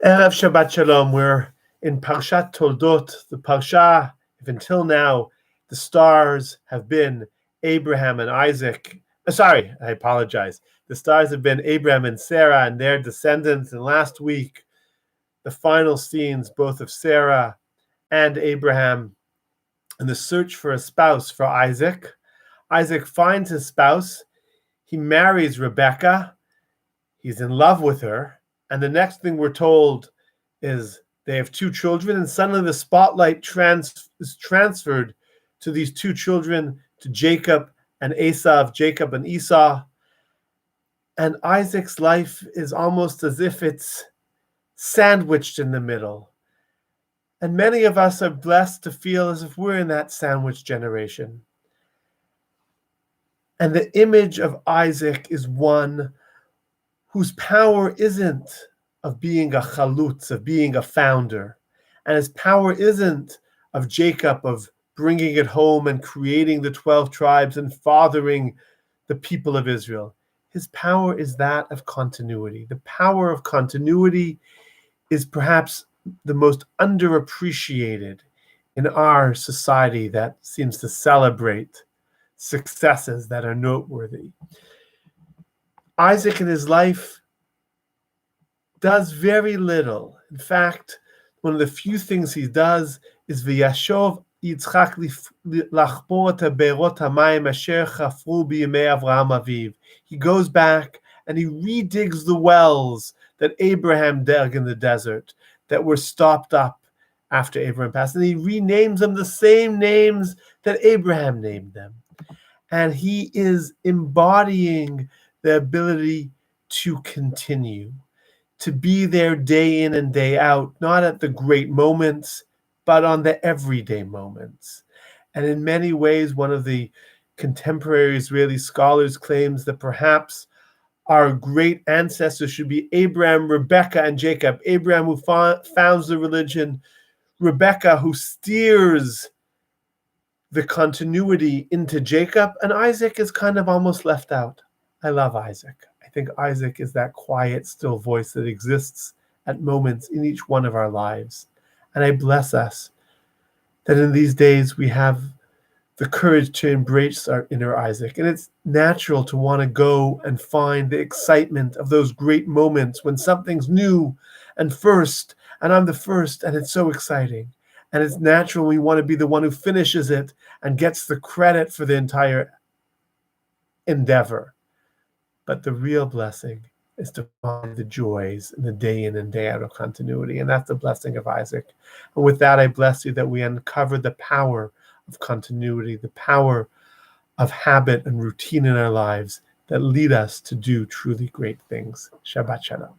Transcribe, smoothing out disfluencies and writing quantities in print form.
Erev Shabbat Shalom. We're in Parshat Toldot, the Parsha. If until now the stars have been Abraham and Isaac. I apologize. The stars have been Abraham and Sarah and their descendants. And last week, the final scenes both of Sarah and Abraham in the search for a spouse for Isaac. Isaac finds his spouse. He marries Rebekah. He's in love with her. And the next thing we're told is they have two children, and suddenly the spotlight is transferred to these two children, to Jacob and Esau. And Isaac's life is almost as if it's sandwiched in the middle. And many of us are blessed to feel as if we're in that sandwich generation. And the image of Isaac is one whose power isn't of being a chalutz, of being a founder. And his power isn't of Jacob, of bringing it home and creating the 12 tribes and fathering the people of Israel. His power is that of continuity. The power of continuity is perhaps the most underappreciated in our society that seems to celebrate successes that are noteworthy. Isaac in his life does very little. In fact, one of the few things he does is V'yashov Yitzchak lachpor et be'erot hamayim asher chafru b'yemei Avraham aviv. He goes back and he redigs the wells that Abraham dug in the desert that were stopped up after Abraham passed. And he renames them the same names that Abraham named them. And he is embodying the ability to continue, to be there day in and day out, not at the great moments, but on the everyday moments. And in many ways, one of the contemporary Israeli scholars claims that perhaps our great ancestors should be Abraham, Rebekah, and Jacob. Abraham, who founds the religion, Rebekah, who steers the continuity into Jacob, and Isaac is kind of almost left out. I love Isaac. I think Isaac is that quiet, still voice that exists at moments in each one of our lives. And I bless us that in these days we have the courage to embrace our inner Isaac. And it's natural to want to go and find the excitement of those great moments when something's new and first, and I'm the first, and it's so exciting. And it's natural we want to be the one who finishes it and gets the credit for the entire endeavor. But the real blessing is to find the joys in the day in and day out of continuity. And that's the blessing of Isaac. And with that, I bless you that we uncover the power of continuity, the power of habit and routine in our lives that lead us to do truly great things. Shabbat Shalom.